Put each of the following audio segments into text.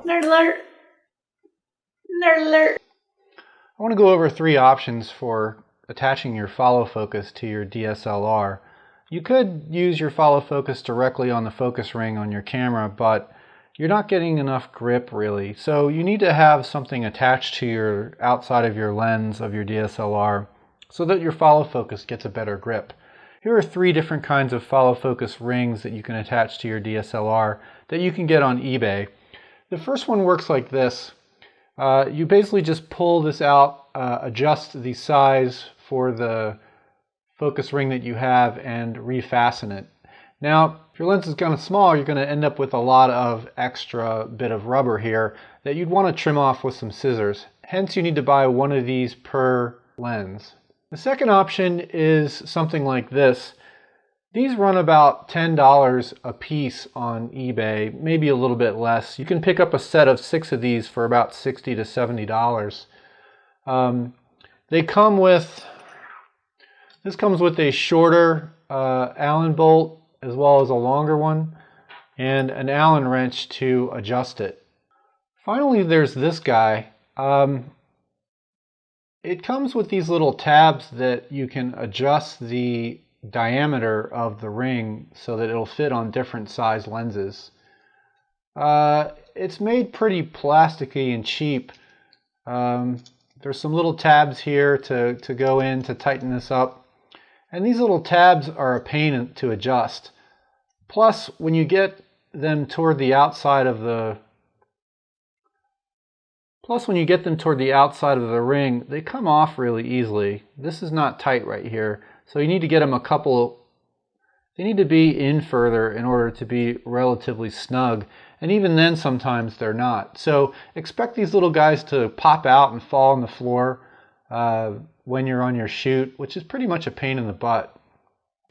Nerd alert! Nerd alert! I want to go over 3 options for attaching your follow focus to your DSLR. You could use your follow focus directly on the focus ring on your camera, but you're not getting enough grip really. So you need to have something attached to your outside of your lens of your DSLR so that your follow focus gets a better grip. Here are 3 different kinds of follow focus rings that you can attach to your DSLR that you can get on eBay. The first one works like this. You basically just pull this out, adjust the size for the focus ring that you have, and refasten it. Now, if your lens is kind of small, you're going to end up with a lot of extra bit of rubber here that you'd want to trim off with some scissors. Hence, you need to buy one of these per lens. The second option is something like this. These run about $10 a piece on eBay, maybe a little bit less. You can pick up a set of 6 of these for about $60 to $70. They come with, this comes with a shorter Allen bolt as well as a longer one and an Allen wrench to adjust it. Finally, there's this guy. It comes with these little tabs that you can adjust the diameter of the ring so that it'll fit on different size lenses. It's made pretty plasticky and cheap. There's some little tabs here to go in to tighten this up. And these little tabs are a pain to adjust. Plus, when you get them toward the outside of the ring, they come off really easily. This is not tight right here. So you need to get them they need to be in further in order to be relatively snug. And even then, sometimes they're not. So expect these little guys to pop out and fall on the floor when you're on your shoot, which is pretty much a pain in the butt.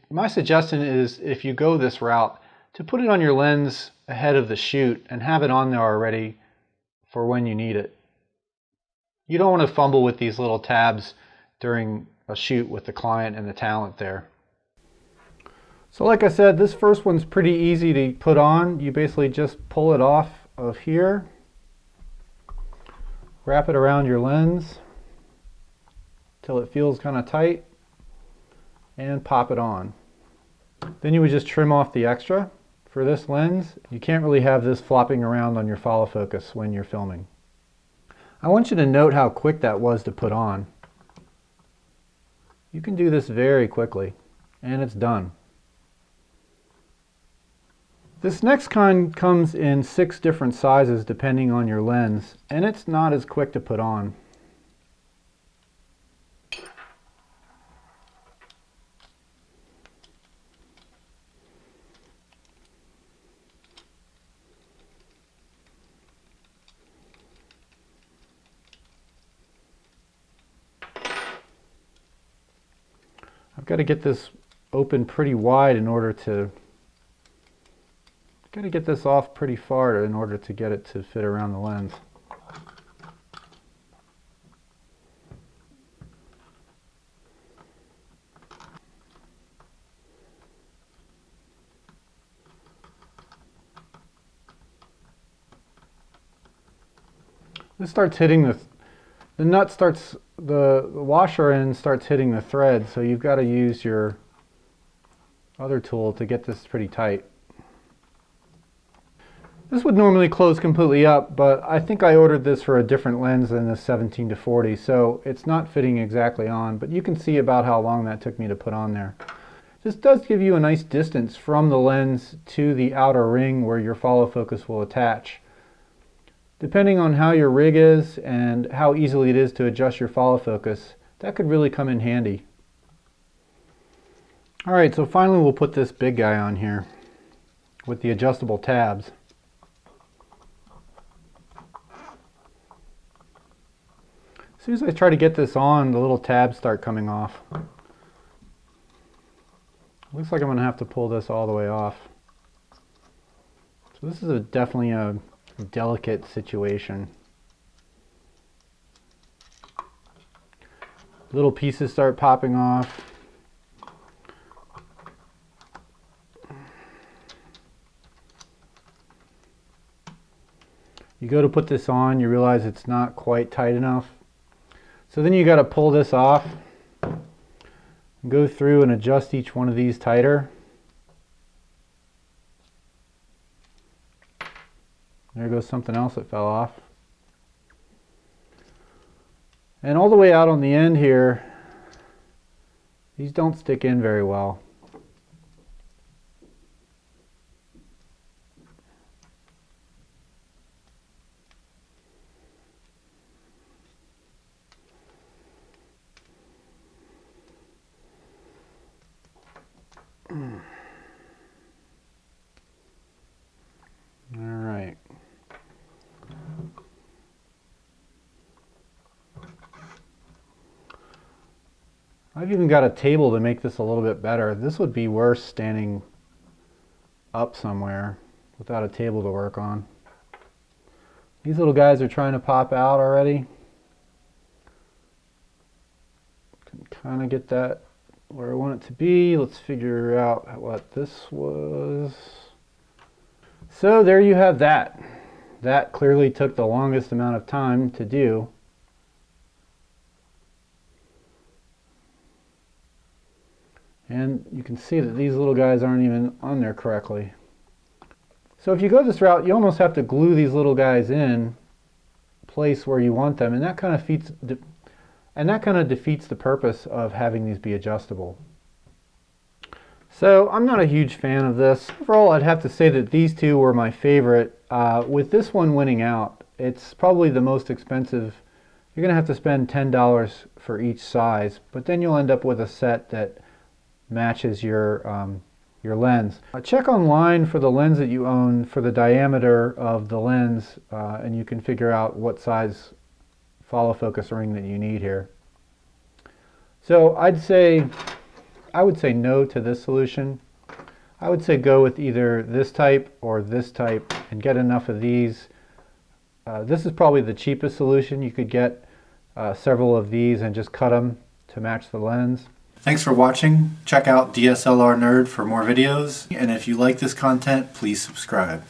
My suggestion is, if you go this route, to put it on your lens ahead of the shoot and have it on there already for when you need it. You don't want to fumble with these little tabs during a shoot with the client and the talent there. So like I said, this first one's pretty easy to put on. You basically just pull it off of here, wrap it around your lens till it feels kind of tight, and pop it on. Then you would just trim off the extra. For this lens, you can't really have this flopping around on your follow focus when you're filming. I want you to note how quick that was to put on. You can do this very quickly, and it's done. This next kind comes in 6 different sizes depending on your lens, and it's not as quick to put on. I've got to get this open pretty wide in order to, got to get this off pretty far in order to get it to fit around the lens. This starts hitting the nut starts, the washer end starts hitting the thread, so you've got to use your other tool to get this pretty tight. This would normally close completely up, but I think I ordered this for a different lens than the 17 to 40, so it's not fitting exactly on, but you can see about how long that took me to put on there. This does give you a nice distance from the lens to the outer ring where your follow focus will attach. Depending on how your rig is and how easily it is to adjust your follow focus, that could really come in handy. Alright, so finally we'll put this big guy on here with the adjustable tabs. As soon as I try to get this on, the little tabs start coming off. Looks like I'm going to have to pull this all the way off. So this is definitely a delicate situation. Little pieces start popping off. You go to put this on, you realize it's not quite tight enough. So then you got to pull this off, go through and adjust each one of these tighter. There goes something else that fell off. And all the way out on the end here, these don't stick in very well. All right. I've even got a table to make this a little bit better. This would be worse standing up somewhere without a table to work on. These little guys are trying to pop out already. Can kind of get that where I want it to be. Let's figure out what this was. So there you have that. That clearly took the longest amount of time to do. And you can see that these little guys aren't even on there correctly. So if you go this route, you almost have to glue these little guys in place where you want them, and that kind of defeats the purpose of having these be adjustable. So I'm not a huge fan of this. Overall, I'd have to say that these two were my favorite. With this one winning out, it's probably the most expensive. You're going to have to spend $10 for each size, but then you'll end up with a set that matches your lens. Check online for the lens that you own for the diameter of the lens, and you can figure out what size follow focus ring that you need here. So I would say no to this solution. I would say go with either this type or this type and get enough of these. This is probably the cheapest solution. You could get several of these and just cut them to match the lens. Thanks for watching. Check out DSLR Nerd for more videos. And if you like this content, please subscribe.